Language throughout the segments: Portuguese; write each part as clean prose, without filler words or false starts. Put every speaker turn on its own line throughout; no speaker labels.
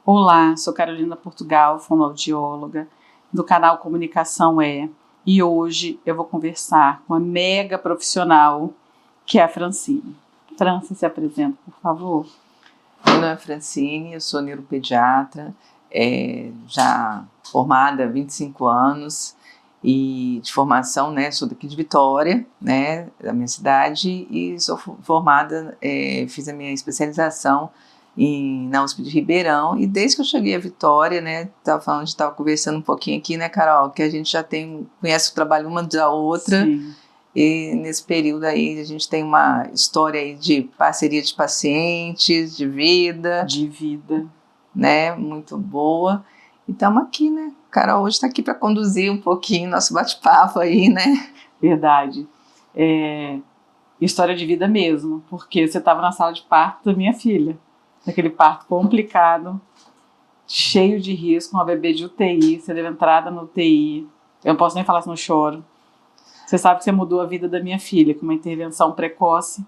Olá, sou Carolina Portugal, fonoaudióloga, do canal Comunicação e hoje eu vou conversar com a mega profissional que é a Francine. Franci, se apresenta, por favor.
Meu nome é Francine, eu sou neuropediatra, já formada há 25 anos e de formação, sou daqui de Vitória, da minha cidade, e sou formada, fiz a minha especialização na USP de Ribeirão, e desde que eu cheguei a Vitória, estava conversando um pouquinho aqui, Carol, que a gente já conhece o trabalho uma da outra.
Sim.
E nesse período aí a gente tem uma história aí de parceria de pacientes, de vida. Muito boa. E estamos aqui, Carol hoje está aqui para conduzir um pouquinho nosso bate-papo aí,
Verdade. História de vida mesmo, porque você estava na sala de parto da minha filha. Aquele parto complicado, cheio de risco, uma bebê de UTI, você deu entrada no UTI. Eu não posso nem falar se não choro. Você sabe que você mudou a vida da minha filha, com uma intervenção precoce,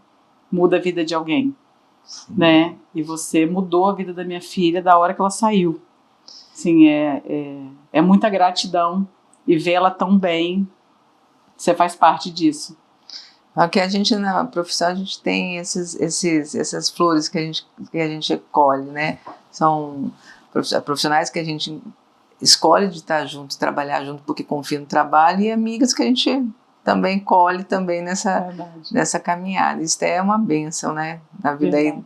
muda a vida de alguém, E você mudou a vida da minha filha da hora que ela saiu. Assim, é muita gratidão e ver ela tão bem, você faz parte disso.
Porque a gente, na profissão, a gente tem essas flores que a gente colhe, São profissionais que a gente escolhe de estar junto, trabalhar junto porque confia no trabalho, e amigas que a gente também colhe também nessa caminhada. Isso é uma bênção, na vida aí,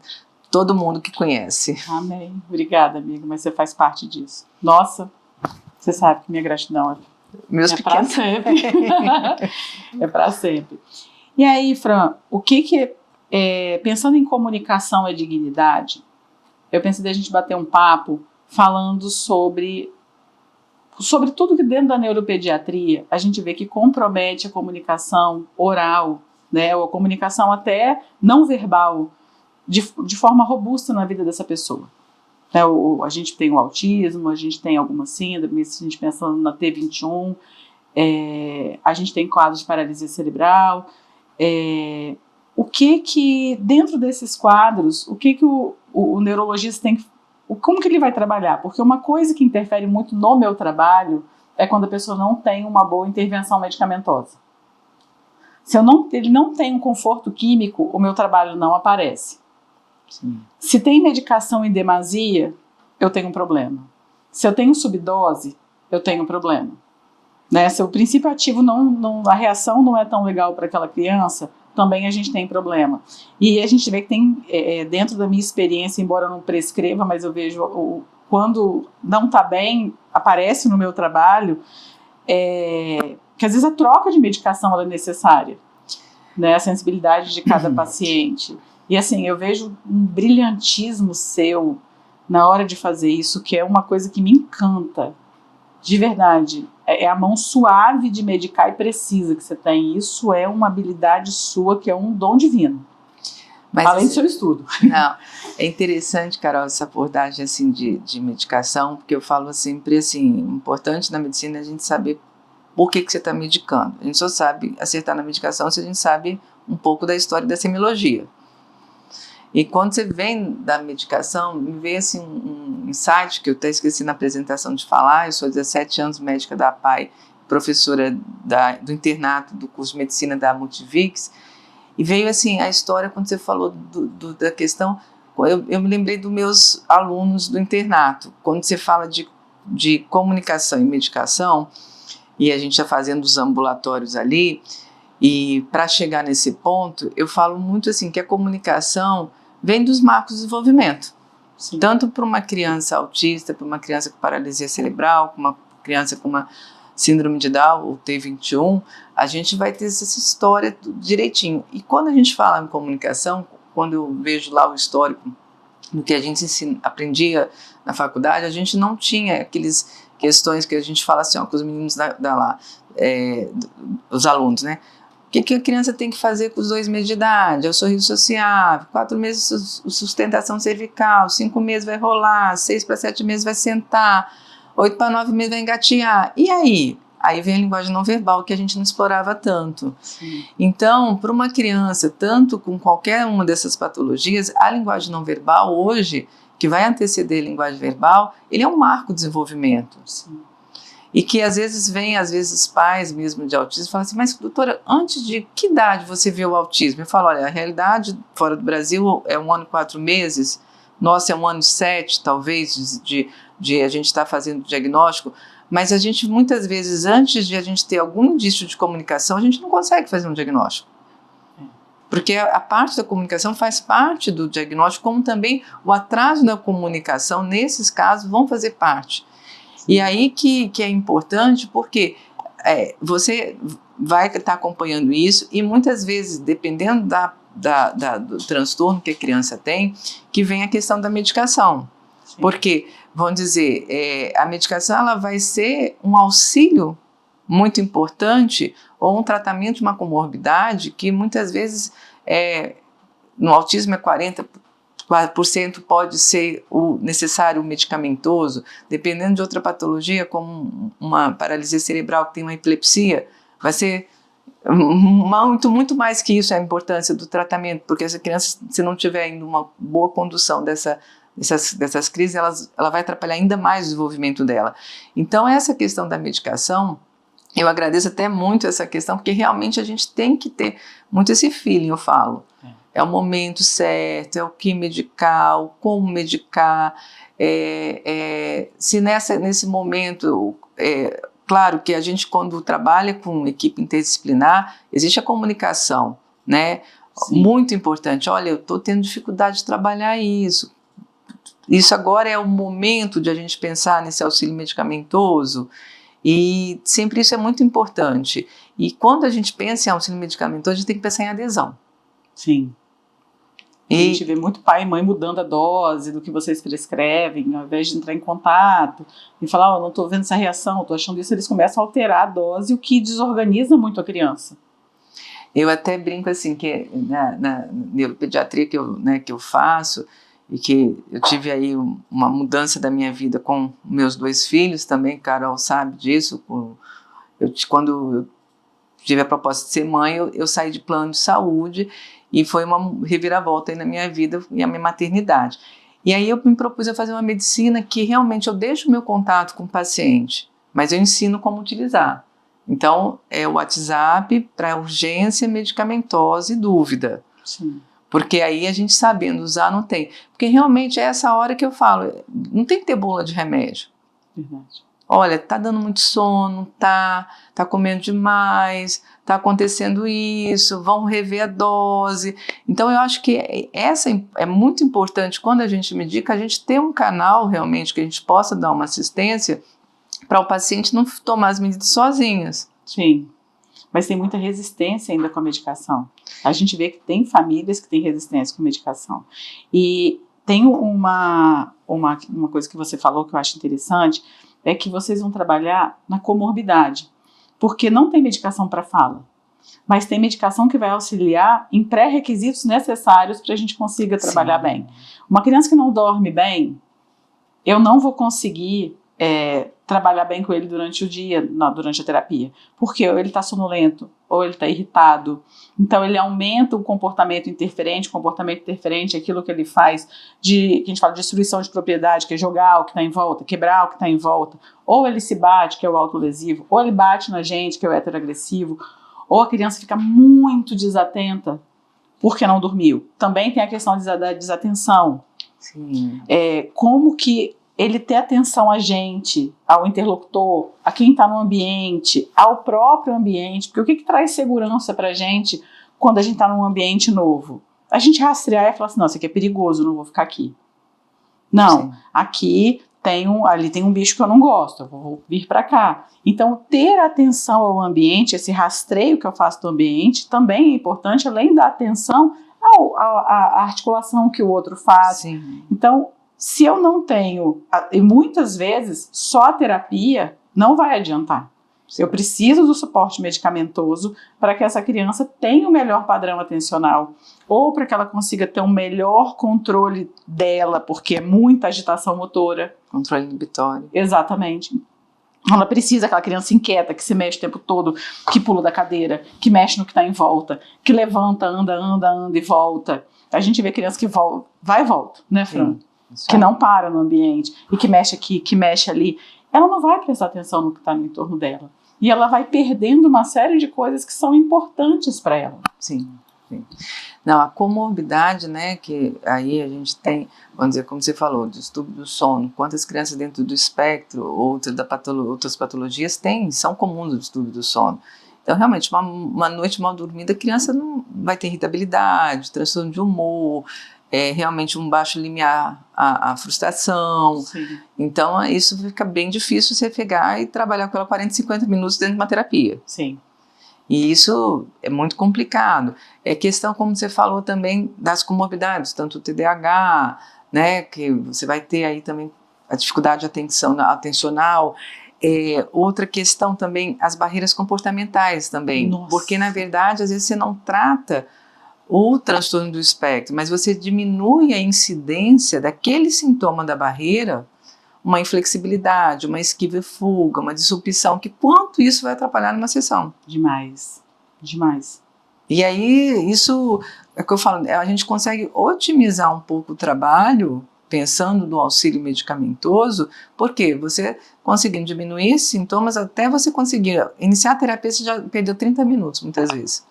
todo mundo que conhece.
Amém. Obrigada, amiga, mas você faz parte disso. Nossa, você sabe que minha gratidão é para sempre. É para sempre. E aí, Fran, o que pensando em comunicação e dignidade, eu pensei da gente bater um papo falando sobre tudo que dentro da neuropediatria a gente vê que compromete a comunicação oral, ou a comunicação até não verbal, de forma robusta na vida dessa pessoa. A gente tem o autismo, a gente tem algumas síndromes, a gente pensa na T21, a gente tem quadros de paralisia cerebral. O que dentro desses quadros, o neurologista tem que, como que ele vai trabalhar? Porque uma coisa que interfere muito no meu trabalho é quando a pessoa não tem uma boa intervenção medicamentosa. Se ele não tem um conforto químico, o meu trabalho não aparece.
Sim.
Se tem medicação em demasia, eu tenho um problema. Se eu tenho subdose, eu tenho um problema. Se o princípio ativo, a reação não é tão legal para aquela criança, também a gente tem problema. E a gente vê que tem, dentro da minha experiência, embora eu não prescreva, mas eu vejo quando não está bem, aparece no meu trabalho, que às vezes a troca de medicação ela é necessária, a sensibilidade de cada paciente. E assim, eu vejo um brilhantismo seu na hora de fazer isso, que é uma coisa que me encanta, de verdade. É a mão suave de medicar e precisa que você tem. Isso é uma habilidade sua, que é um dom divino.
Mas,
além do seu estudo.
Não, é interessante, Carol, essa abordagem assim, de medicação, porque eu falo sempre assim, importante na medicina é a gente saber por que você está medicando. A gente só sabe acertar na medicação se a gente sabe um pouco da história da semiologia. E quando você vem da medicação, me veio assim, um insight que eu até esqueci na apresentação de falar. Eu sou 17 anos médica da APAE, professora do internato do curso de medicina da Multivix, e veio assim a história quando você falou da questão. Eu me lembrei dos meus alunos do internato, quando você fala de comunicação e medicação, e a gente já fazendo os ambulatórios ali, e para chegar nesse ponto, eu falo muito assim que a comunicação vem dos marcos de desenvolvimento.
Sim.
Tanto para uma criança autista, para uma criança com paralisia cerebral, para uma criança com uma síndrome de Down, ou T21, a gente vai ter essa história direitinho. E quando a gente fala em comunicação, quando eu vejo lá o histórico do que a gente aprendia na faculdade, a gente não tinha aquelas questões que a gente fala assim, que os meninos os alunos, O que a criança tem que fazer com os 2 meses de idade? É o sorriso sociável, 4 meses sustentação cervical, 5 meses vai rolar, 6 para 7 meses vai sentar, 8 para 9 meses vai engatear. E aí? Aí vem a linguagem não verbal, que a gente não explorava tanto.
Sim.
Então, para uma criança, tanto com qualquer uma dessas patologias, a linguagem não verbal hoje, que vai anteceder a linguagem verbal, ele é um marco de desenvolvimento.
Sim.
E que às vezes os pais mesmo de autismo falam assim, mas doutora, antes de que idade você vê o autismo? Eu falo, olha, a realidade fora do Brasil é 1 ano e 4 meses, nossa é 1 ano e 7, talvez, de a gente estar fazendo diagnóstico, mas a gente muitas vezes, antes de a gente ter algum indício de comunicação, a gente não consegue fazer um diagnóstico. Porque a parte da comunicação faz parte do diagnóstico, como também o atraso da comunicação, nesses casos, vão fazer parte. E aí que é importante, porque você vai estar acompanhando isso e muitas vezes, dependendo do transtorno que a criança tem, que vem a questão da medicação. Sim. Porque, vamos dizer, a medicação ela vai ser um auxílio muito importante ou um tratamento de uma comorbidade que muitas vezes, no autismo é 40% pode ser o necessário medicamentoso, dependendo de outra patologia, como uma paralisia cerebral que tem uma epilepsia, vai ser muito mais que isso a importância do tratamento, porque essa criança, se não tiver ainda uma boa condução dessas crises, ela vai atrapalhar ainda mais o desenvolvimento dela. Então, essa questão da medicação, eu agradeço até muito essa questão, porque realmente a gente tem que ter muito esse feeling, eu falo. É o momento certo, é o que medicar, o como medicar. Se nesse momento, claro que a gente quando trabalha com equipe interdisciplinar, existe a comunicação, né? Sim. Muito importante. Olha, eu estou tendo dificuldade de trabalhar isso. Isso agora é o momento de a gente pensar nesse auxílio medicamentoso. E sempre isso é muito importante. E quando a gente pensa em auxílio medicamentoso, a gente tem que pensar em adesão.
Sim. A gente vê muito pai e mãe mudando a dose do que vocês prescrevem, ao invés de entrar em contato e falar, não estou vendo essa reação, estou achando isso, eles começam a alterar a dose, o que desorganiza muito a criança.
Eu até brinco assim, que na neuropediatria que eu faço, e que eu tive aí uma mudança da minha vida com meus 2 filhos também, Carol sabe disso, quando eu tive a proposta de ser mãe, eu saí de plano de saúde, e foi uma reviravolta aí na minha vida e a minha maternidade. E aí eu me propus a fazer uma medicina que realmente eu deixo o meu contato com o paciente, mas eu ensino como utilizar. Então, é o WhatsApp para urgência medicamentosa e dúvida.
Sim.
Porque aí a gente sabendo usar não tem. Porque realmente é essa hora que eu falo, não tem que ter bula de remédio.
Verdade.
Olha, tá dando muito sono, tá comendo demais, tá acontecendo isso, vão rever a dose. Então eu acho que essa é muito importante quando a gente medica, a gente ter um canal realmente que a gente possa dar uma assistência para o paciente não tomar as medidas sozinhas.
Sim, mas tem muita resistência ainda com a medicação. A gente vê que tem famílias que têm resistência com medicação. E tem uma coisa que você falou que eu acho interessante, é que vocês vão trabalhar na comorbidade, porque não tem medicação para fala, mas tem medicação que vai auxiliar em pré-requisitos necessários para a gente consiga trabalhar bem. Uma criança que não dorme bem, eu não vou conseguir trabalhar bem com ele durante o dia, durante a terapia, porque ou ele está sonolento, ou ele está irritado, então ele aumenta o comportamento interferente. Comportamento interferente é aquilo que ele faz, que a gente fala de destruição de propriedade, que é jogar o que está em volta, quebrar o que está em volta, ou ele se bate, que é o autolesivo, ou ele bate na gente, que é o heteroagressivo, ou a criança fica muito desatenta, porque não dormiu. Também tem a questão da desatenção.
Sim.
Como que ele ter atenção a gente, ao interlocutor, a quem está no ambiente, ao próprio ambiente, porque o que traz segurança para a gente quando a gente está num ambiente novo? A gente rastrear e falar assim, não, isso aqui é perigoso, não vou ficar aqui. Não, sim, aqui ali tem um bicho que eu não gosto, eu vou vir para cá. Então, ter atenção ao ambiente, esse rastreio que eu faço do ambiente, também é importante, além da atenção à articulação que o outro faz.
Sim.
Então, se eu não tenho, e muitas vezes, só a terapia não vai adiantar. Eu preciso do suporte medicamentoso para que essa criança tenha o melhor padrão atencional, ou para que ela consiga ter um melhor controle dela, porque é muita agitação motora.
Controle inibitório.
Exatamente. Ela precisa, aquela criança inquieta, que se mexe o tempo todo, que pula da cadeira, que mexe no que está em volta, que levanta, anda e volta. A gente vê criança que vai e volta, né, Fran?
Sim.
que não para no ambiente, e que mexe aqui, que mexe ali, ela não vai prestar atenção no que está no entorno dela. E ela vai perdendo uma série de coisas que são importantes para ela.
Sim. Não, a comorbidade, né, que aí a gente tem, vamos dizer, como você falou, do distúrbio do sono, quantas crianças dentro do espectro, outras patologias são comuns do distúrbio do sono. Então, realmente, uma noite mal dormida, a criança não vai ter irritabilidade, transtorno de humor, realmente um baixo limiar à frustração.
Sim.
Então, isso fica bem difícil você pegar e trabalhar com ela 40, 50 minutos dentro de uma terapia.
Sim.
E isso é muito complicado. É questão, como você falou também, das comorbidades, tanto o TDAH, né, que você vai ter aí também a dificuldade atencional. Outra questão também, as barreiras comportamentais também.
Nossa.
Porque, na verdade, às vezes você não trata o transtorno do espectro, mas você diminui a incidência daquele sintoma da barreira, uma inflexibilidade, uma esquiva e fuga, uma disrupção, que quanto isso vai atrapalhar numa sessão.
Demais.
E aí, isso é o que eu falo, a gente consegue otimizar um pouco o trabalho, pensando no auxílio medicamentoso, porque você conseguindo diminuir esses sintomas, até você conseguir iniciar a terapia, você já perdeu 30 minutos, muitas vezes,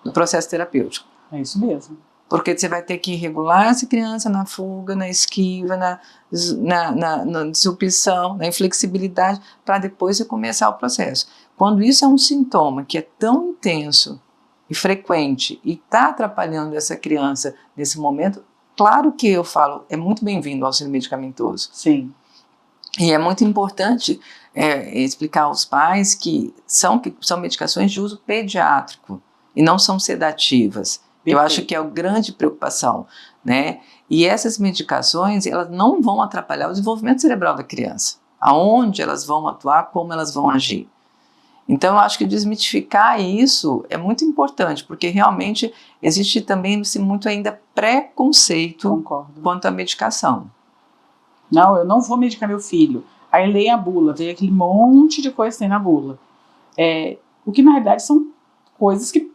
no processo terapêutico.
É isso mesmo.
Porque você vai ter que regular essa criança na fuga, na esquiva, na disrupção, na inflexibilidade, para depois você começar o processo. Quando isso é um sintoma que é tão intenso e frequente e está atrapalhando essa criança nesse momento, claro que eu falo, é muito bem-vindo o auxílio medicamentoso.
Sim.
E é muito importante explicar aos pais que são medicações de uso pediátrico e não são sedativas. Eu acho que é a grande preocupação, né? E essas medicações, elas não vão atrapalhar o desenvolvimento cerebral da criança. Aonde elas vão atuar, como elas vão agir. Então, eu acho que desmitificar isso é muito importante, porque realmente existe também muito ainda preconceito
Concordo.
quanto à medicação.
Não, eu não vou medicar meu filho. Aí leia a bula, vê aquele monte de coisa que tem na bula. O que na realidade são coisas que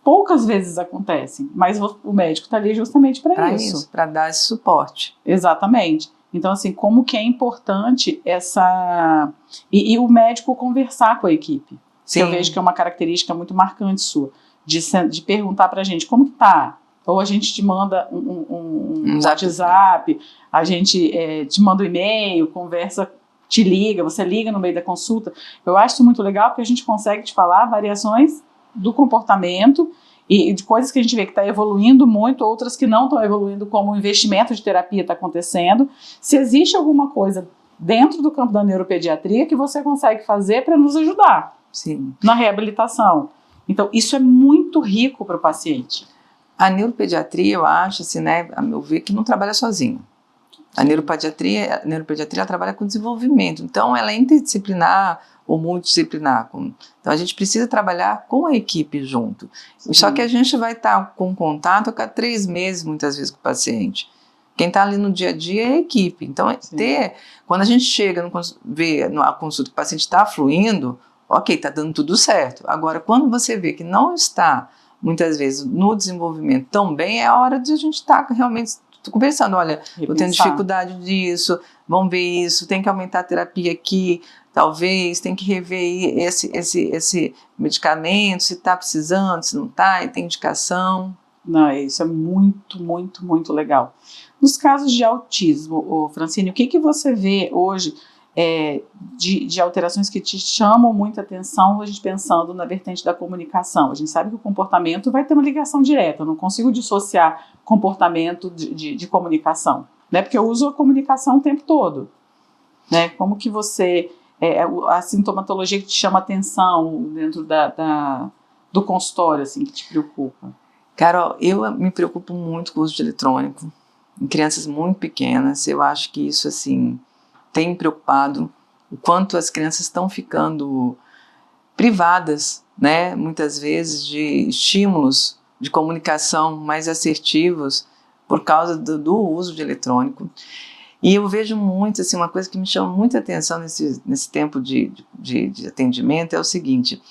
poucas vezes acontecem, mas o médico está ali justamente para isso.
Para dar esse suporte.
Exatamente. Então, assim, como que é importante essa... E o médico conversar com a equipe.
Sim.
Eu vejo que é uma característica muito marcante sua, de perguntar pra gente como que tá. Ou a gente te manda um WhatsApp, a gente te manda um e-mail, conversa, te liga, você liga no meio da consulta. Eu acho isso muito legal porque a gente consegue te falar variações do comportamento e de coisas que a gente vê que está evoluindo muito, outras que não estão evoluindo, como o investimento de terapia está acontecendo. Se existe alguma coisa dentro do campo da neuropediatria que você consegue fazer para nos ajudar.
Sim.
Na reabilitação. Então, isso é muito rico para o paciente.
A neuropediatria, eu acho, assim, né, a meu ver, que não trabalha sozinho. A neuropediatria trabalha com desenvolvimento, então ela é interdisciplinar ou multidisciplinar. Então a gente precisa trabalhar com a equipe junto. Sim. Só que a gente vai estar com contato a cada 3 meses, muitas vezes, com o paciente. Quem está ali no dia a dia é a equipe. Então, quando a gente chega, vê a consulta que o paciente está fluindo, ok, está dando tudo certo. Agora, quando você vê que não está, muitas vezes, no desenvolvimento tão bem, é a hora de a gente estar realmente conversando. Olha, estou tendo dificuldade disso, vamos ver isso, tem que aumentar a terapia aqui, talvez, tem que rever esse medicamento, se está precisando, se não está, e tem indicação.
Não, isso é muito, muito, muito legal. Nos casos de autismo, Francine, o que você vê hoje de alterações que te chamam muita atenção, a gente pensando na vertente da comunicação? A gente sabe que o comportamento vai ter uma ligação direta, eu não consigo dissociar comportamento de comunicação, né? Porque eu uso a comunicação o tempo todo, né? Como que você... a sintomatologia que te chama atenção dentro do consultório, assim, que te preocupa?
Carol, eu me preocupo muito com o uso de eletrônico em crianças muito pequenas. Eu acho que isso, assim, tem me preocupado, o quanto as crianças estão ficando privadas, né, muitas vezes, de estímulos de comunicação mais assertivos por causa do uso de eletrônico. E eu vejo muito, assim, uma coisa que me chama muita atenção nesse tempo de atendimento é o seguinte: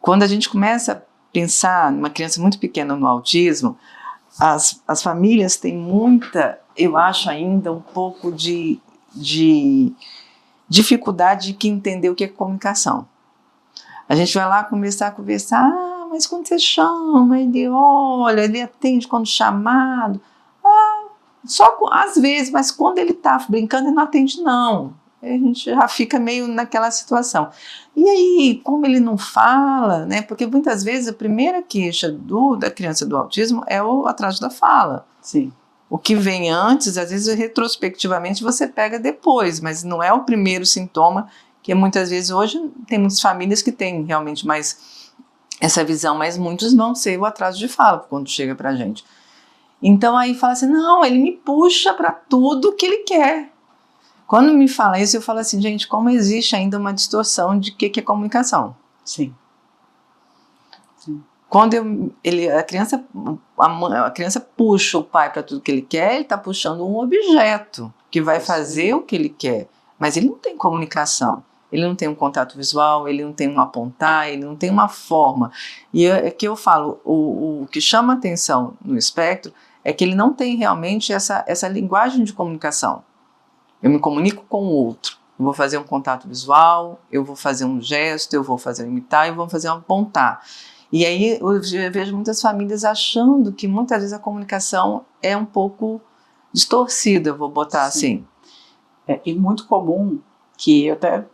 quando a gente começa a pensar numa criança muito pequena no autismo, as famílias têm muita, eu acho ainda um pouco de dificuldade de entender o que é comunicação. A gente vai lá começar a conversar, mas quando você chama, ele olha, ele atende quando chamado, só às vezes, mas quando ele está brincando, ele não atende não. A gente já fica meio naquela situação. E aí, como ele não fala, né? Porque muitas vezes a primeira queixa da criança do autismo é o atraso da fala.
Sim.
O que vem antes, às vezes retrospectivamente você pega depois, mas não é o primeiro sintoma, que muitas vezes hoje tem muitas famílias que têm realmente mais essa visão, mas muitos vão ser o atraso de fala quando chega pra gente. Então aí fala assim, não, ele me puxa para tudo que ele quer. Quando me fala isso, eu falo assim, gente, como existe ainda uma distorção de que é comunicação.
Sim.
Quando a criança puxa o pai para tudo que ele quer, ele está puxando um objeto que vai fazer o que ele quer, mas ele não tem comunicação. Ele não tem um contato visual, ele não tem um apontar, ele não tem uma forma. E é que eu falo, o que chama atenção no espectro é que ele não tem realmente essa linguagem de comunicação. Eu me comunico com o outro, eu vou fazer um contato visual, eu vou fazer um gesto, eu vou fazer um imitar, eu vou fazer um apontar. E aí eu vejo muitas famílias achando que muitas vezes a comunicação é um pouco distorcida, vou botar assim.
E muito comum, que eu até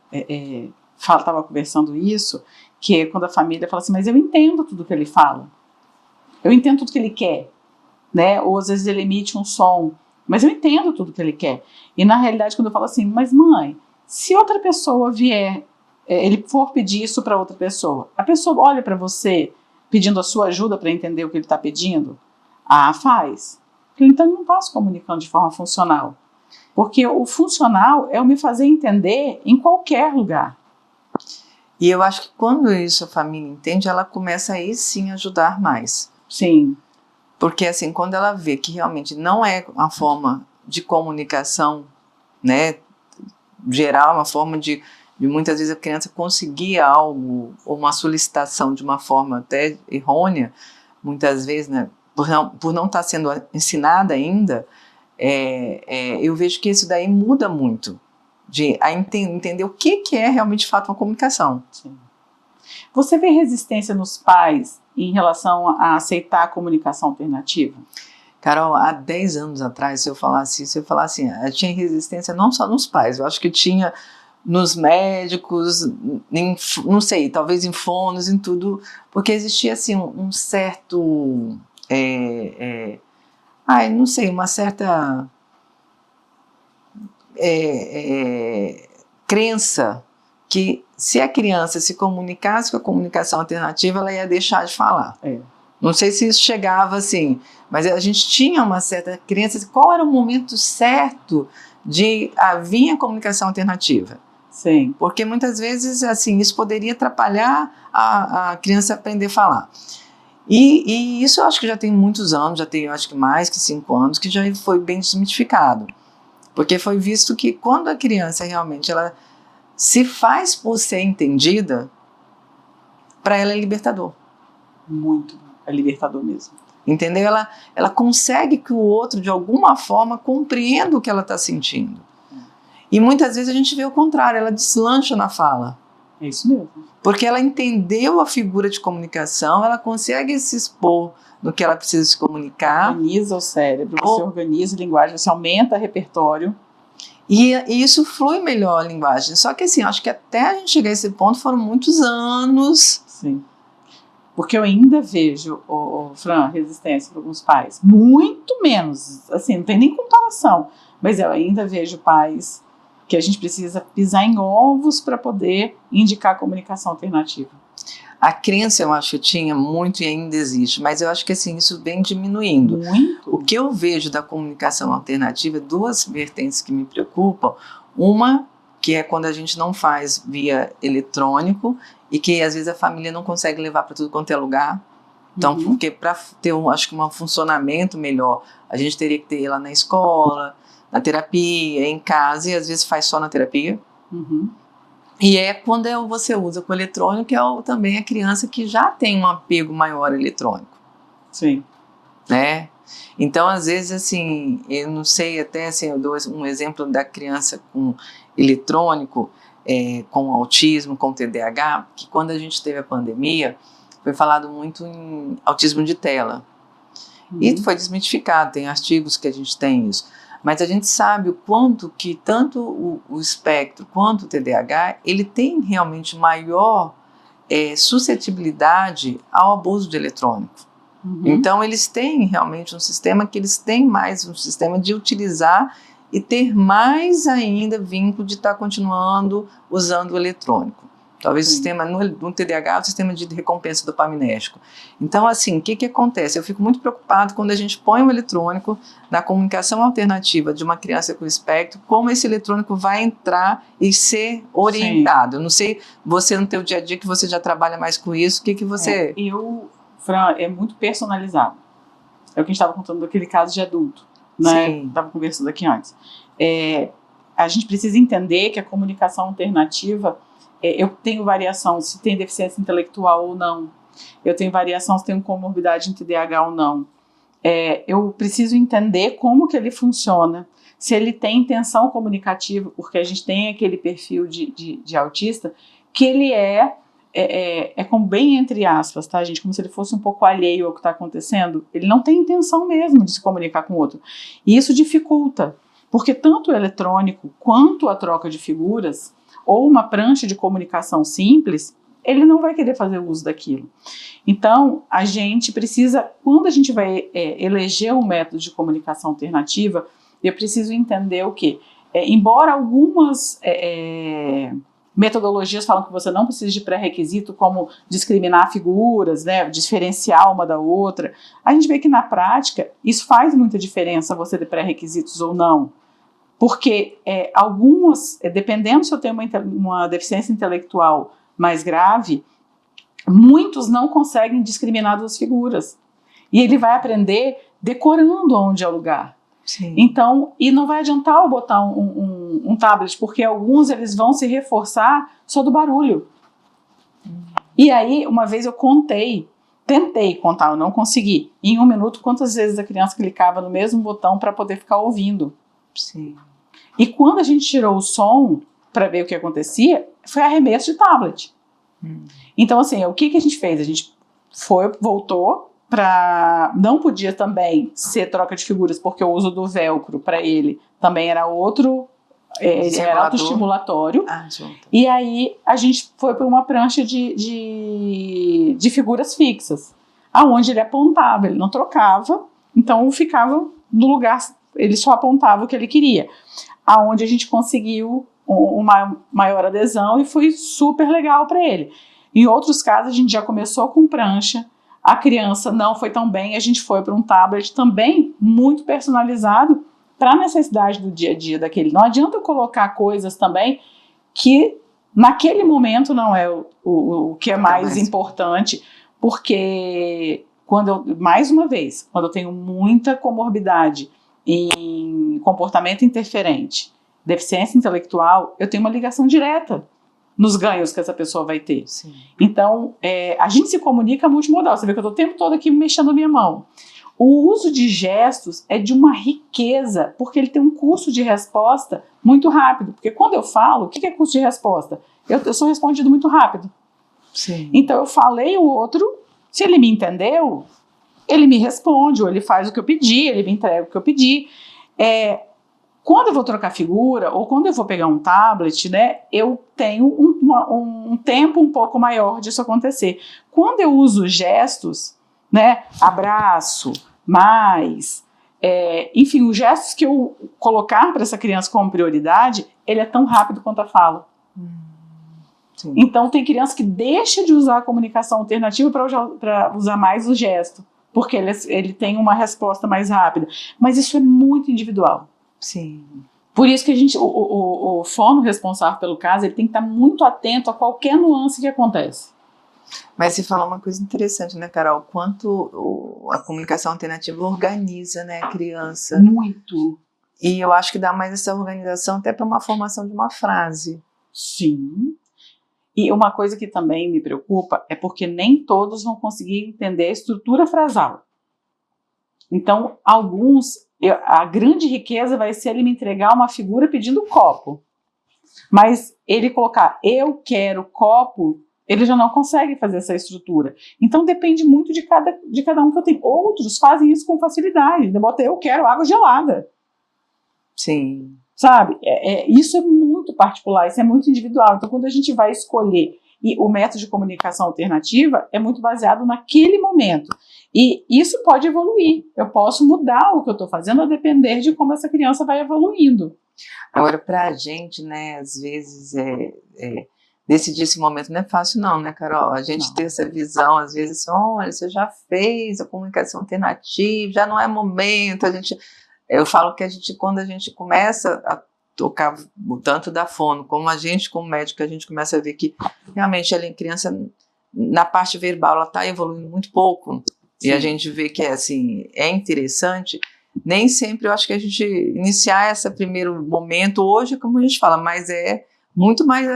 estava conversando isso, que é quando a família fala assim, mas eu entendo tudo que ele fala, eu entendo tudo que ele quer, né? Ou às vezes ele emite um som, mas eu entendo tudo que ele quer. E na realidade, quando eu falo assim, mas mãe, se outra pessoa vier, ele for pedir isso para outra pessoa, a pessoa olha para você pedindo a sua ajuda para entender o que ele está pedindo? Faz. Então ele não está se comunicando de forma funcional. Porque o funcional é o me fazer entender em qualquer lugar.
E eu acho que quando isso a família entende, ela começa aí sim a ajudar mais.
Sim.
Porque assim, quando ela vê que realmente não é uma forma de comunicação, né, geral, uma forma de muitas vezes a criança conseguir algo, ou uma solicitação de uma forma até errônea, muitas vezes, né, por não estar sendo ensinada ainda, eu vejo que isso daí muda muito, de entender o que é realmente de fato uma comunicação.
Sim. Você vê resistência nos pais em relação a aceitar a comunicação alternativa?
Carol, há 10 anos atrás, se eu falasse isso, eu tinha resistência não só nos pais, eu acho que tinha nos médicos, não sei, talvez em fonos, em tudo, porque existia assim um certo, não sei, uma certa crença que se a criança se comunicasse com a comunicação alternativa, ela ia deixar de falar. Não sei se isso chegava assim, mas a gente tinha uma certa crença de qual era o momento certo de vir a comunicação alternativa.
Sim.
Porque muitas vezes assim, isso poderia atrapalhar a criança aprender a falar. E isso eu acho que já tem muitos anos, já tem acho que mais que 5 anos, que já foi bem desmitificado. Porque foi visto que quando a criança realmente ela se faz por ser entendida, para ela é libertador.
Muito, é libertador mesmo.
Entendeu? Ela consegue que o outro, de alguma forma, compreenda o que ela está sentindo. E muitas vezes a gente vê o contrário, ela deslancha na fala.
É isso mesmo.
Porque ela entendeu a figura de comunicação, ela consegue se expor no que ela precisa se comunicar.
Organiza o cérebro, você organiza a linguagem, você aumenta o repertório.
E isso flui melhor a linguagem. Só que assim, acho que até a gente chegar a esse ponto foram muitos anos.
Sim. Porque eu ainda vejo, Fran, resistência para alguns pais. Muito menos, assim, não tem nem comparação. Mas eu ainda vejo pais que a gente precisa pisar em ovos para poder indicar a comunicação alternativa.
A crença eu acho que tinha muito e ainda existe, mas eu acho que assim, isso vem diminuindo.
Muito.
O que eu vejo da comunicação alternativa, 2 vertentes que me preocupam. Uma, que é quando a gente não faz via eletrônico e que às vezes a família não consegue levar para tudo quanto é lugar. Então, porque para ter acho que um funcionamento melhor, a gente teria que ter ela na escola, na terapia, em casa, e às vezes faz só na terapia. E é quando você usa com eletrônico, que é também a criança que já tem um apego maior eletrônico.
Sim.
Né? Então, às vezes, assim, eu não sei, até assim, eu dou um exemplo da criança com eletrônico, com autismo, com TDAH, que quando a gente teve a pandemia, foi falado muito em autismo de tela. E foi desmitificado, tem artigos que a gente tem isso. Mas a gente sabe o quanto que tanto o espectro quanto o TDAH, ele tem realmente maior suscetibilidade ao abuso de eletrônico. Então, eles têm realmente um sistema que eles têm mais um sistema de utilizar e ter mais ainda vínculo de estar continuando usando o eletrônico. Talvez o sistema, no TDAH, o sistema de recompensa dopaminérgico. Então, assim, o que acontece? Eu fico muito preocupado quando a gente põe um eletrônico na comunicação alternativa de uma criança com espectro, como esse eletrônico vai entrar e ser orientado. Eu não sei, você no teu dia a dia, que você já trabalha mais com isso, o que você...
Fran, é muito personalizado. É o que a gente estava contando daquele caso de adulto, né? Estava conversando aqui antes. A gente precisa entender que a comunicação alternativa, eu tenho variação se tem deficiência intelectual ou não. Eu tenho variação se tem comorbidade em TDAH ou não. Eu preciso entender como que ele funciona. Se ele tem intenção comunicativa, porque a gente tem aquele perfil de autista, que ele como bem entre aspas, tá, gente? Como se ele fosse um pouco alheio ao que está acontecendo. Ele não tem intenção mesmo de se comunicar com o outro. E isso dificulta, porque tanto o eletrônico quanto a troca de figuras, ou uma prancha de comunicação simples, ele não vai querer fazer uso daquilo. Então, a gente precisa, quando a gente vai eleger um método de comunicação alternativa, eu preciso entender o quê? Embora algumas metodologias falam que você não precisa de pré-requisito, como discriminar figuras, né, diferenciar uma da outra, a gente vê que na prática isso faz muita diferença, você ter pré-requisitos ou não. Porque algumas, dependendo se eu tenho uma deficiência intelectual mais grave, muitos não conseguem discriminar duas figuras. E ele vai aprender decorando onde é o lugar.
Sim.
Então, e não vai adiantar eu botar um tablet, porque alguns eles vão se reforçar só do barulho. E aí, uma vez eu tentei contar, eu não consegui. Em 1 minuto, quantas vezes a criança clicava no mesmo botão para poder ficar ouvindo.
Sim.
E quando a gente tirou o som para ver o que acontecia, foi arremesso de tablet. Então, assim, o que a gente fez? A gente voltou para... Não podia também ser troca de figuras, porque o uso do velcro para ele também era outro... era autoestimulatório. E aí a gente foi para uma prancha de figuras fixas, aonde ele apontava, ele não trocava, então ficava no lugar, ele só apontava o que ele queria. Aonde a gente conseguiu uma maior adesão e foi super legal para ele. Em outros casos, a gente já começou com prancha, a criança não foi tão bem, a gente foi para um tablet também muito personalizado para a necessidade do dia a dia daquele. Não adianta eu colocar coisas também que naquele momento não é o que é mais importante, porque mais uma vez, quando eu tenho muita comorbidade em comportamento interferente, deficiência intelectual, eu tenho uma ligação direta nos ganhos que essa pessoa vai ter.
Sim.
Então, a gente se comunica multimodal. Você vê que eu estou o tempo todo aqui mexendo a minha mão. O uso de gestos é de uma riqueza, porque ele tem um curso de resposta muito rápido. Porque quando eu falo, o que é curso de resposta? Eu sou respondido muito rápido.
Sim.
Então, eu falei o outro, se ele me entendeu, ele me responde, ou ele faz o que eu pedi, ele me entrega o que eu pedi. Quando eu vou trocar figura, ou quando eu vou pegar um tablet, né, eu tenho um tempo um pouco maior disso acontecer. Quando eu uso gestos, né, abraço, enfim, os gestos que eu colocar para essa criança como prioridade, ele é tão rápido quanto a fala.
Sim.
Então, tem criança que deixa de usar a comunicação alternativa para usar mais o gesto, porque ele tem uma resposta mais rápida. Mas isso é muito individual.
Sim.
Por isso que o fono responsável pelo caso, ele tem que estar muito atento a qualquer nuance que acontece.
Mas você falou uma coisa interessante, né, Carol? Quanto a comunicação alternativa organiza, né, a criança.
Muito.
E eu acho que dá mais essa organização até para uma formação de uma frase.
Sim. E uma coisa que também me preocupa é porque nem todos vão conseguir entender a estrutura frasal. Então, a grande riqueza vai ser ele me entregar uma figura pedindo copo. Mas ele colocar, eu quero copo, ele já não consegue fazer essa estrutura. Então, depende muito de cada um que eu tenho. Outros fazem isso com facilidade. Bota, eu quero água gelada.
Sim.
Sabe? Isso é muito particular, isso é muito individual. Então, quando a gente vai escolher, e o método de comunicação alternativa é muito baseado naquele momento. E isso pode evoluir. Eu posso mudar o que eu estou fazendo a depender de como essa criança vai evoluindo.
Agora, para a gente, né, às vezes, decidir esse momento não é fácil não, né, Carol? A gente tem essa visão, às vezes, assim, olha, você já fez a comunicação alternativa, já não é momento, eu falo que quando a gente começa a tocar tanto da fono, como a gente, como médico, a gente começa a ver que realmente a criança, na parte verbal, ela está evoluindo muito pouco. Sim. E a gente vê que é interessante. Nem sempre eu acho que a gente iniciar esse primeiro momento, hoje, como a gente fala, mas é muito mais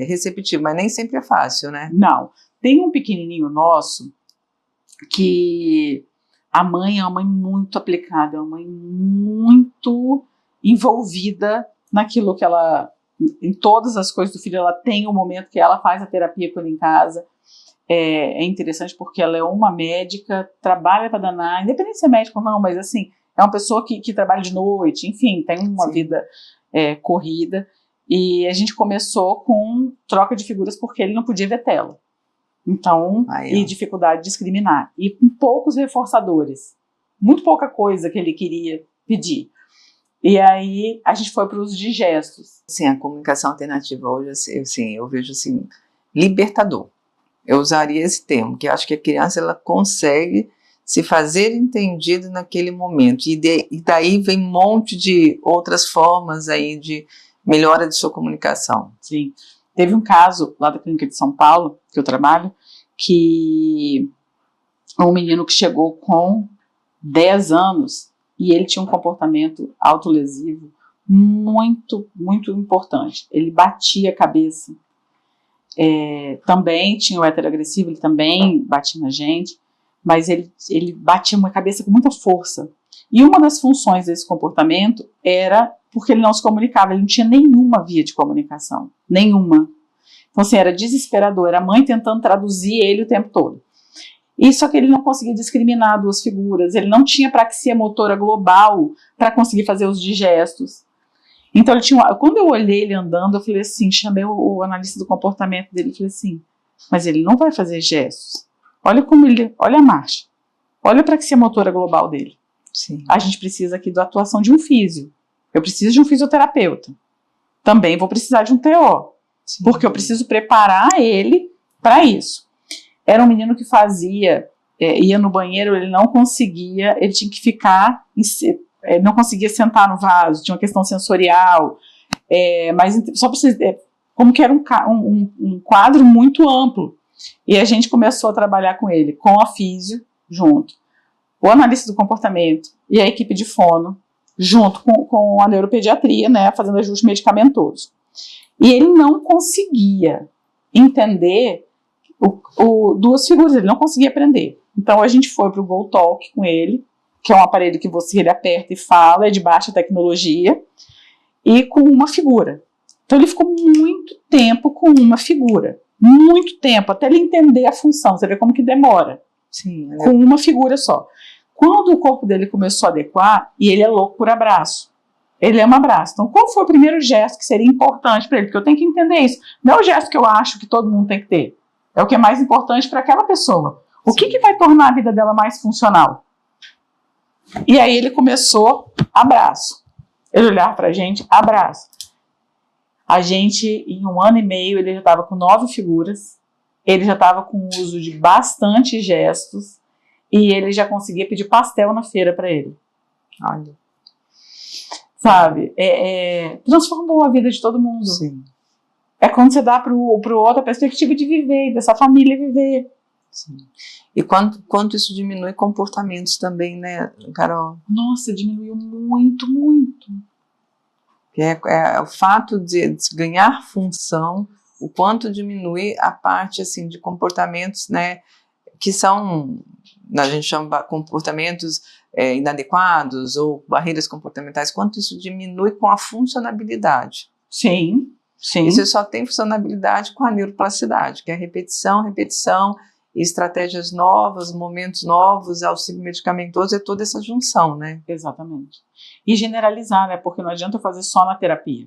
receptivo, mas nem sempre é fácil, né?
Não. Tem um pequenininho nosso que a mãe é uma mãe muito aplicada, é uma mãe muito envolvida naquilo que ela, em todas as coisas do filho, ela tem um momento que ela faz a terapia com ele em casa. É interessante porque ela é uma médica, trabalha para danar, independente se é médico ou não, mas assim, é uma pessoa que trabalha de noite, enfim, tem uma Sim. vida corrida. E a gente começou com troca de figuras porque ele não podia ver tela. Então, e dificuldade de discriminar. E com poucos reforçadores. Muito pouca coisa que ele queria pedir. E aí, a gente foi para o uso de gestos.
Sim, a comunicação alternativa hoje, assim, eu vejo assim, libertador. Eu usaria esse termo, que eu acho que a criança ela consegue se fazer entendido naquele momento. E daí vem um monte de outras formas aí de melhora de sua comunicação.
Sim. Teve um caso lá da clínica de São Paulo, que eu trabalho, que um menino que chegou com 10 anos e ele tinha um comportamento autolesivo muito, muito importante. Ele batia a cabeça. Também tinha o heteroagressivo, ele também batia na gente, mas ele batia uma cabeça com muita força. E uma das funções desse comportamento era porque ele não se comunicava, ele não tinha nenhuma via de comunicação, nenhuma. Então, assim, era desesperador, era a mãe tentando traduzir ele o tempo todo. E só que ele não conseguia discriminar duas figuras, ele não tinha praxia motora global para conseguir fazer os gestos. Então, quando eu olhei ele andando, eu falei assim, chamei o analista do comportamento dele e falei assim, mas ele não vai fazer gestos. Olha a marcha, olha a praxia motora global dele.
Sim.
A gente precisa aqui da atuação de um físio. Eu preciso de um fisioterapeuta. Também vou precisar de um TO. Sim. Porque eu preciso preparar ele para isso. Era um menino que ia no banheiro, ele não conseguia, ele tinha que ficar, não conseguia sentar no vaso, tinha uma questão sensorial, mas só para vocês, como que era um quadro muito amplo. E a gente começou a trabalhar com ele, com a físio, junto. O analista do comportamento e a equipe de fono, junto com a neuropediatria, né, fazendo ajuste medicamentoso. E ele não conseguia entender duas figuras, ele não conseguia aprender. Então a gente foi para o Go Talk com ele, que é um aparelho que ele aperta e fala, é de baixa tecnologia, e com uma figura. Então ele ficou muito tempo com uma figura, muito tempo, até ele entender a função, você vê como que demora.
Sim,
com uma figura só. Quando o corpo dele começou a adequar, e ele é louco por abraço, ele ama abraço. Então, qual foi o primeiro gesto que seria importante para ele? Porque eu tenho que entender isso. Não é o gesto que eu acho que todo mundo tem que ter. É o que é mais importante para aquela pessoa. O que vai tornar a vida dela mais funcional? E aí ele começou, abraço. Ele olhava para a gente, abraço. A gente, em 1 ano e meio, ele já estava com 9 figuras, ele já estava com o uso de bastante gestos, e ele já conseguia pedir pastel na feira para ele.
Olha.
Sabe? Transformou a vida de todo mundo.
Sim.
É quando você dá para o outro a perspectiva de viver, dessa família viver.
Sim. E quanto isso diminui comportamentos também, né, Carol?
Nossa, diminuiu muito, muito.
O fato de ganhar função, o quanto diminui a parte assim, de comportamentos, né, que são, a gente chama comportamentos inadequados ou barreiras comportamentais, quanto isso diminui com a funcionabilidade.
Sim, sim.
E você só tem funcionabilidade com a neuroplasticidade, que é repetição, estratégias novas, momentos novos, auxílio medicamentoso, é toda essa junção, né?
Exatamente. E generalizar, né? Porque não adianta eu fazer só na terapia.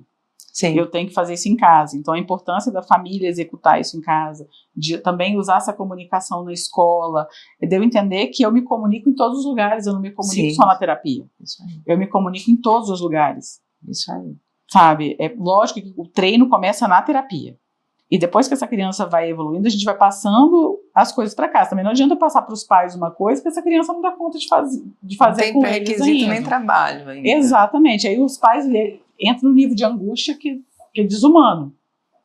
Sim.
Eu tenho que fazer isso em casa. Então, a importância da família executar isso em casa, de também usar essa comunicação na escola, de eu entender que eu me comunico em todos os lugares, eu não me comunico só na terapia.
Isso aí.
Eu me comunico em todos os lugares.
Isso aí.
Sabe? É lógico que o treino começa na terapia. E depois que essa criança vai evoluindo, a gente vai passando as coisas para casa. Também não adianta passar para os pais uma coisa que essa criança não dá conta de fazer
não
tem com eles
requisito nem trabalho ainda.
Exatamente. Aí os pais entram no nível de angústia que é desumano,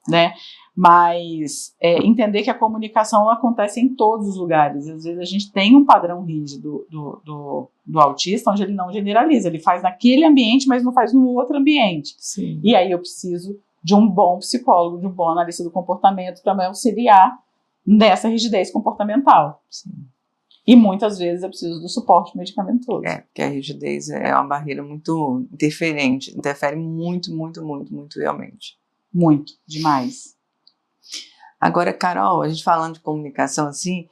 né? Mas entender que a comunicação acontece em todos os lugares. Às vezes a gente tem um padrão rígido do autista, onde ele não generaliza. Ele faz naquele ambiente, mas não faz no outro ambiente.
Sim.
E aí eu preciso de um bom psicólogo, de um bom analista do comportamento para me auxiliar nessa rigidez comportamental.
Sim.
E muitas vezes eu preciso do suporte medicamentoso.
Porque a rigidez é uma barreira muito interferente, interfere muito, muito, muito, muito realmente.
Muito, demais.
Agora, Carol, a gente falando de comunicação assim,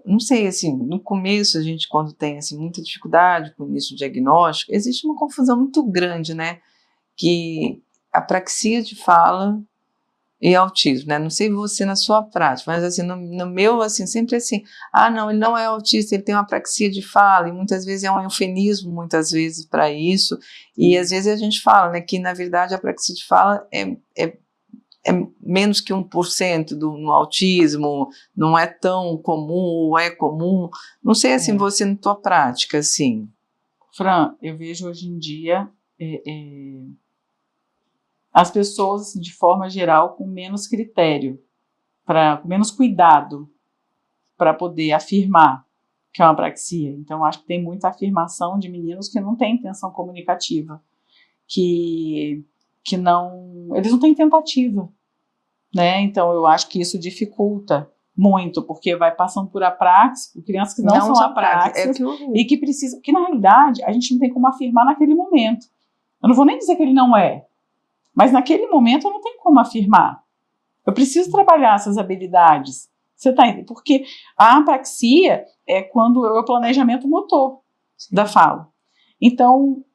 não sei, assim, no começo a gente quando tem assim, muita dificuldade com isso diagnóstico, existe uma confusão muito grande, né, que apraxia de fala e autismo, né? Não sei você na sua prática, mas assim, no meu, assim, sempre assim, não, ele não é autista, ele tem uma apraxia de fala, e muitas vezes é um eufemismo, muitas vezes, para isso, e às vezes a gente fala, né, que na verdade a apraxia de fala é menos que 1% no autismo, não é tão comum, ou é comum, não sei, assim, você na tua prática, assim.
Fran, eu vejo hoje em dia as pessoas, de forma geral, com menos critério, com menos cuidado para poder afirmar que é uma apraxia. Então, acho que tem muita afirmação de meninos que não têm intenção comunicativa, que eles não têm tentativa, né? Então, eu acho que isso dificulta muito, porque vai passando por apraxia, por crianças que não são apraxias, e que precisam, que na realidade a gente não tem como afirmar naquele momento. Eu não vou nem dizer que ele não é, mas naquele momento eu não tenho como afirmar. Eu preciso trabalhar essas habilidades. Você tá entendendo? Porque a apraxia é quando é o planejamento motor da fala. Então,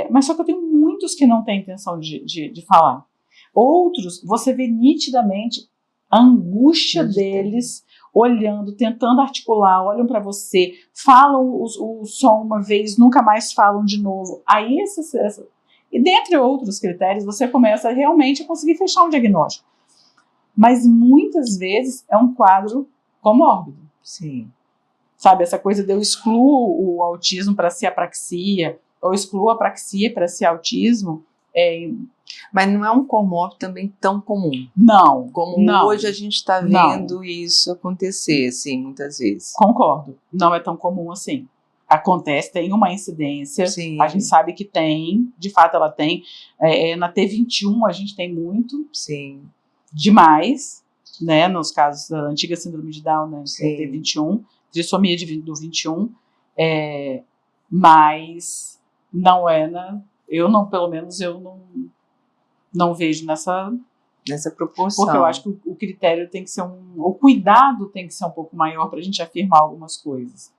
mas só que eu tenho muitos que não têm intenção de falar. Outros, você vê nitidamente a angústia deles, olhando, tentando articular, olham para você, falam o som uma vez, nunca mais falam de novo. Aí e dentre outros critérios, você começa realmente a conseguir fechar um diagnóstico. Mas muitas vezes é um quadro comórbido.
Sim.
Sabe, essa coisa de eu excluo o autismo para ser apraxia, ou excluo a apraxia para ser autismo.
Mas não é um comórbido também tão comum.
Não.
Como hoje a gente está vendo isso acontecer, assim, muitas vezes.
Concordo. Não é tão comum assim. Acontece, tem uma incidência,
sim.
A gente sabe que tem, de fato ela tem. Na T21 a gente tem muito.
Sim.
Demais, né, nos casos da antiga síndrome de Down, né, T21, trissomia do 21, mas não eu não, pelo menos eu não vejo nessa
proporção.
Porque eu acho que o critério tem que ser o cuidado tem que ser um pouco maior para a gente afirmar algumas coisas.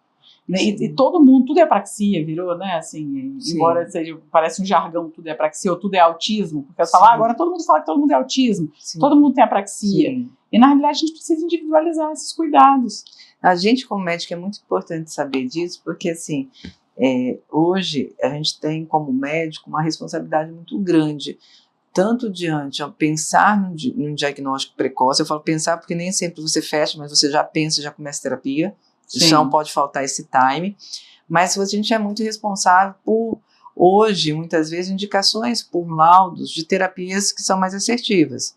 E todo mundo, tudo é apraxia, virou, né, assim, embora parece um jargão, tudo é apraxia, ou tudo é autismo, porque eu falo, agora todo mundo fala que todo mundo é autismo, todo mundo tem apraxia. Sim. E na realidade a gente precisa individualizar esses cuidados.
A gente como médico é muito importante saber disso, porque assim, hoje a gente tem como médico uma responsabilidade muito grande, tanto diante a pensar num diagnóstico precoce, eu falo pensar porque nem sempre você fecha, mas você já pensa e já começa a terapia. Isso não pode faltar esse time, mas a gente é muito responsável por, hoje, muitas vezes, indicações por laudos de terapias que são mais assertivas.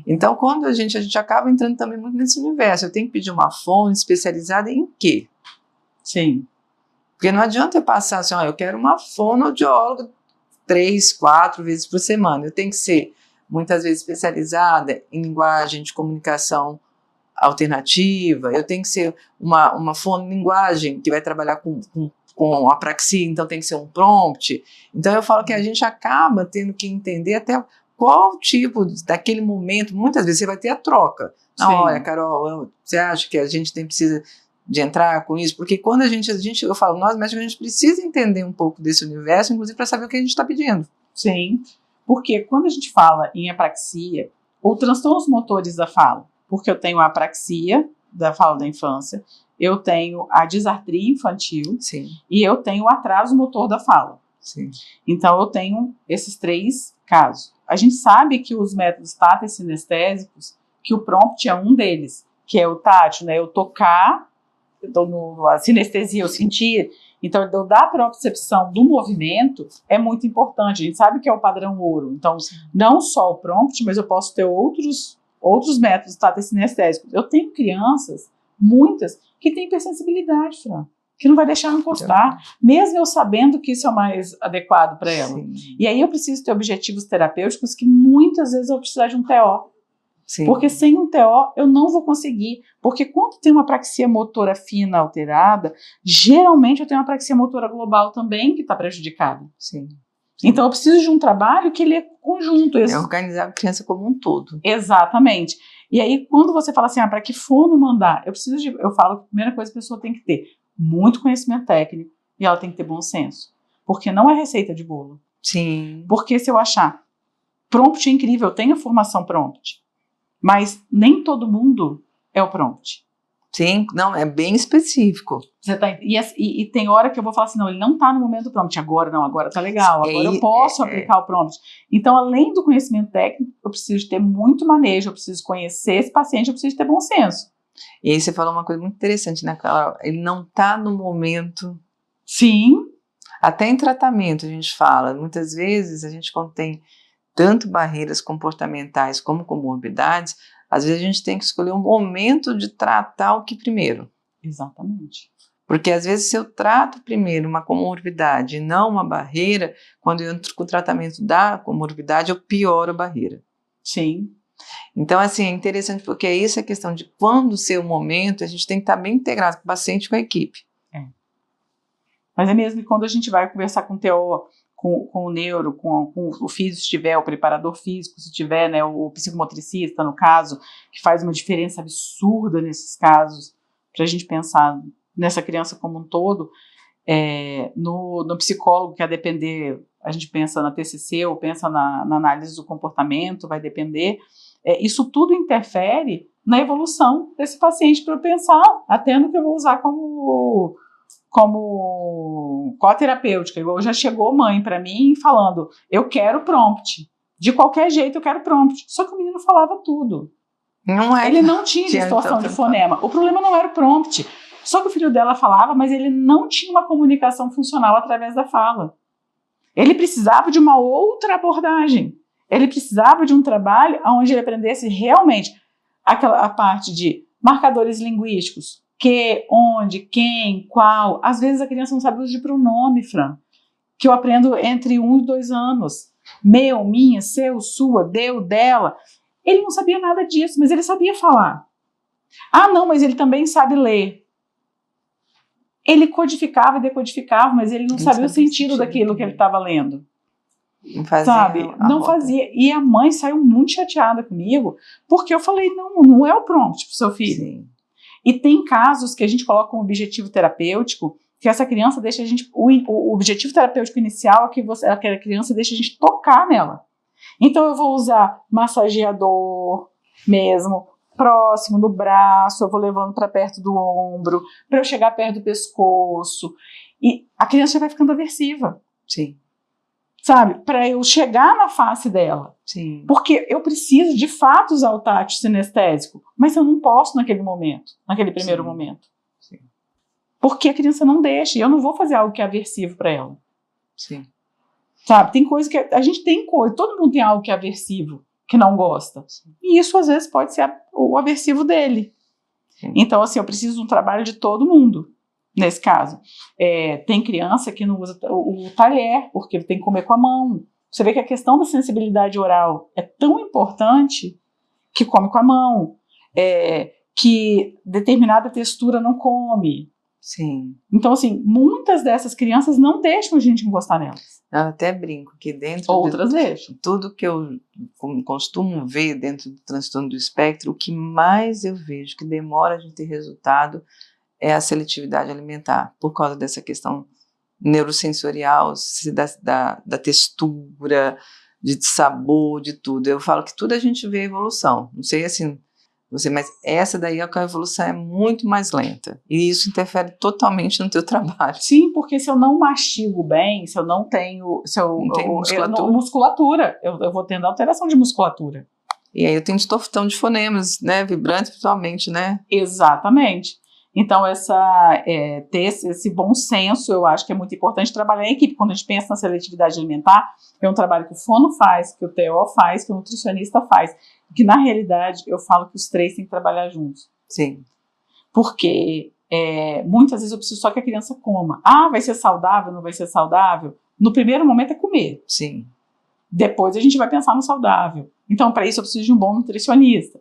Então, quando a gente acaba entrando também muito nesse universo, eu tenho que pedir uma fonte especializada em quê?
Sim.
Porque não adianta eu passar assim, eu quero uma fonoaudióloga 3, 4 vezes por semana, eu tenho que ser, muitas vezes, especializada em linguagem de comunicação alternativa, eu tenho que ser uma fonolinguagem que vai trabalhar com com apraxia, então tem que ser um prompt. Então eu falo que a gente acaba tendo que entender até qual tipo, daquele momento, muitas vezes você vai ter a troca. Não, olha, Carol, você acha que a gente precisa de entrar com isso? Porque quando eu falo, nós médicos, a gente precisa entender um pouco desse universo, inclusive para saber o que a gente está pedindo.
Sim, porque quando a gente fala em apraxia, ou transtornos motores da fala, porque eu tenho a apraxia da fala da infância, eu tenho a disartria infantil,
sim,
e eu tenho o atraso motor da fala.
Sim.
Então eu tenho esses 3 casos. A gente sabe que os métodos táteis sinestésicos, que o prompt é um deles, que é o tátil, né? Eu tocar, a sinestesia, eu sentir. Então, eu dar a propriocepção do movimento é muito importante. A gente sabe que é o padrão ouro. Então, não só o prompt, mas eu posso ter outros métodos táteis sinestésicos. Eu tenho crianças, muitas, que têm hipersensibilidade, Fran, que não vai deixar eu encostar, mesmo eu sabendo que isso é o mais adequado para ela. Sim. E aí eu preciso ter objetivos terapêuticos que muitas vezes eu vou precisar de um TO. Sim. Porque sem um TO eu não vou conseguir. Porque quando tem uma apraxia motora fina alterada, geralmente eu tenho uma apraxia motora global também que está prejudicada.
Sim.
Então eu preciso de um trabalho que ele é conjunto.
É organizar a criança como um todo.
Exatamente. E aí quando você fala assim, para que fono mandar? Eu falo que a primeira coisa que a pessoa tem que ter muito conhecimento técnico e ela tem que ter bom senso. Porque não é receita de bolo.
Sim.
Porque se eu achar prompt é incrível, eu tenho a formação prompt, mas nem todo mundo é o prompt.
Sim, não, é bem específico.
E tem hora que eu vou falar assim, não, ele não está no momento do prompt, agora tá legal, agora eu posso aplicar o prompt. Então, além do conhecimento técnico, eu preciso de ter muito manejo, eu preciso conhecer esse paciente, eu preciso ter bom senso.
E aí você falou uma coisa muito interessante, né, Carol? Ele não está no momento.
Sim.
Até em tratamento a gente fala, muitas vezes a gente quando tem tanto barreiras comportamentais como comorbidades, às vezes a gente tem que escolher um momento de tratar o que primeiro.
Exatamente.
Porque às vezes se eu trato primeiro uma comorbidade e não uma barreira, quando eu entro com o tratamento da comorbidade, eu pioro a barreira.
Sim.
Então, assim, é interessante porque é essa questão de quando ser o momento, a gente tem que estar bem integrado com o paciente e com a equipe.
É. Mas é mesmo que quando a gente vai conversar com o TO, com o neuro, com o físico, se tiver, o preparador físico, se tiver, né, o psicomotricista, no caso, que faz uma diferença absurda nesses casos, para a gente pensar nessa criança como um todo, no psicólogo, que a depender, a gente pensa na TCC ou pensa na análise do comportamento, vai depender, isso tudo interfere na evolução desse paciente, para eu pensar até no que eu vou usar como qual a terapêutica. Igual já chegou mãe para mim falando, eu quero prompt, de qualquer jeito eu quero prompt, só que o menino falava tudo. Ele não tinha distorção de fonema, o problema não era o prompt, só que o filho dela falava, mas ele não tinha uma comunicação funcional através da fala. Ele precisava de uma outra abordagem, ele precisava de um trabalho onde ele aprendesse realmente a parte de marcadores linguísticos, que, onde, quem, qual. Às vezes a criança não sabe o uso de pronome, Fran, que eu aprendo entre 1 e 2 anos. Meu, minha, seu, sua, deu, dela. Ele não sabia nada disso, mas ele sabia falar. Ah, não, mas ele também sabe ler. Ele codificava e decodificava, mas ele não sabia o sentido daquilo que ele estava lendo.
Não fazia,
sabe? Não fazia. E a mãe saiu muito chateada comigo, porque eu falei, não é o prompt para o seu filho. Sim. E tem casos que a gente coloca como objetivo terapêutico, que essa criança deixa a gente... O objetivo terapêutico inicial é que aquela criança deixa a gente tocar nela. Então eu vou usar massageador mesmo, próximo do braço, eu vou levando para perto do ombro, para eu chegar perto do pescoço. E a criança já vai ficando aversiva.
Sim.
Sabe? Para eu chegar na face dela.
Sim.
Porque eu preciso, de fato, usar o tátil sinestésico, mas eu não posso naquele momento, naquele primeiro momento.
Sim.
Porque a criança não deixa, e eu não vou fazer algo que é aversivo para ela.
Sim.
Sabe? Tem coisa que... A gente tem coisa, todo mundo tem algo que é aversivo, que não gosta. Sim. E isso, às vezes, pode ser o aversivo dele. Sim. Então, assim, eu preciso de um trabalho de todo mundo. Nesse caso, tem criança que não usa o talher, porque tem que comer com a mão. Você vê que a questão da sensibilidade oral é tão importante que come com a mão, que determinada textura não come.
Sim.
Então, assim, muitas dessas crianças não deixam a gente encostar nelas.
Eu até brinco que dentro
Outras deixam.
Tudo que eu costumo ver dentro do transtorno do espectro, o que mais eu vejo que demora a gente ter resultado é a seletividade alimentar, por causa dessa questão neurosensorial, da textura, de sabor, de tudo. Eu falo que tudo a gente vê evolução. Não sei assim, mas essa daí a evolução é muito mais lenta. E isso interfere totalmente no teu trabalho.
Sim, porque se eu não mastigo bem, se eu não tenho... musculatura, eu vou tendo alteração de musculatura.
E aí eu tenho distorção de fonemas, né? Vibrantes visualmente, né?
Exatamente. Então, ter esse bom senso, eu acho que é muito importante trabalhar em equipe. Quando a gente pensa na seletividade alimentar, é um trabalho que o fono faz, que o TO faz, que o nutricionista faz. Que, na realidade, eu falo que os três têm que trabalhar juntos.
Sim.
Porque muitas vezes eu preciso só que a criança coma. Ah, vai ser saudável, não vai ser saudável? No primeiro momento é comer.
Sim.
Depois a gente vai pensar no saudável. Então, para isso, eu preciso de um bom nutricionista.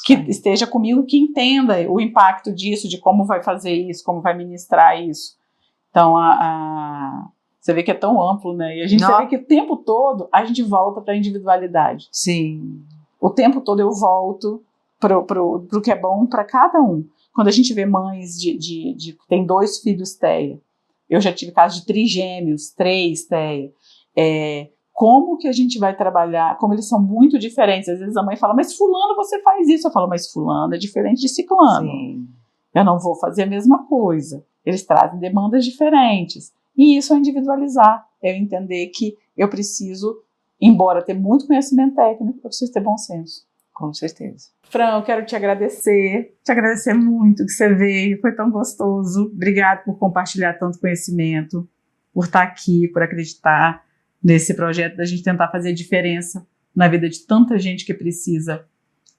Que esteja comigo, que entenda o impacto disso, de como vai fazer isso, como vai ministrar isso. Então, você vê que é tão amplo, né? E a gente vê que o tempo todo a gente volta para a individualidade.
Sim.
O tempo todo eu volto pro que é bom para cada um. Quando a gente vê mães que tem 2 filhos TEA, eu já tive casos de trigêmeos, 3 TEA, como que a gente vai trabalhar, como eles são muito diferentes. Às vezes a mãe fala, mas fulano você faz isso. Eu falo, mas fulano é diferente de ciclano.
Sim.
Eu não vou fazer a mesma coisa. Eles trazem demandas diferentes. E isso é individualizar. É eu entender que eu preciso, embora ter muito conhecimento técnico, eu preciso ter bom senso.
Com certeza.
Fran, eu quero te agradecer muito que você veio, foi tão gostoso. Obrigado por compartilhar tanto conhecimento, por estar aqui, por acreditar nesse projeto da gente tentar fazer diferença na vida de tanta gente que precisa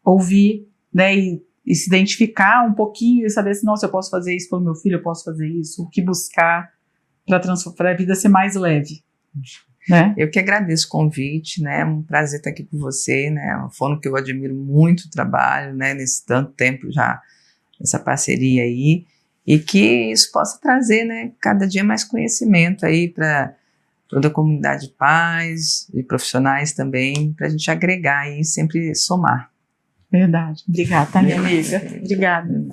ouvir, né, e se identificar um pouquinho e saber se, nossa, eu posso fazer isso pelo meu filho, eu posso fazer isso, o que buscar para a vida ser mais leve. Né?
Eu que agradeço o convite, né? É um prazer estar aqui com você, né? É um fono que eu admiro muito o trabalho, né? Nesse tanto tempo já, essa parceria aí, e que isso possa trazer, né? Cada dia mais conhecimento aí para toda a comunidade de pais e profissionais também, para a gente agregar e sempre somar.
Verdade. Obrigada, tá, minha amiga? Obrigada.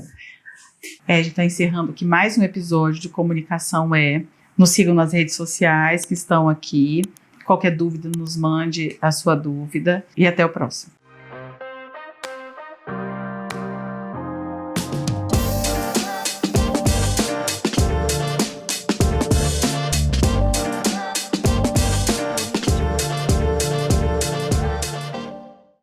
A gente está encerrando aqui mais um episódio de Comunicação Nos sigam nas redes sociais que estão aqui. Qualquer dúvida, nos mande a sua dúvida. E até o próximo.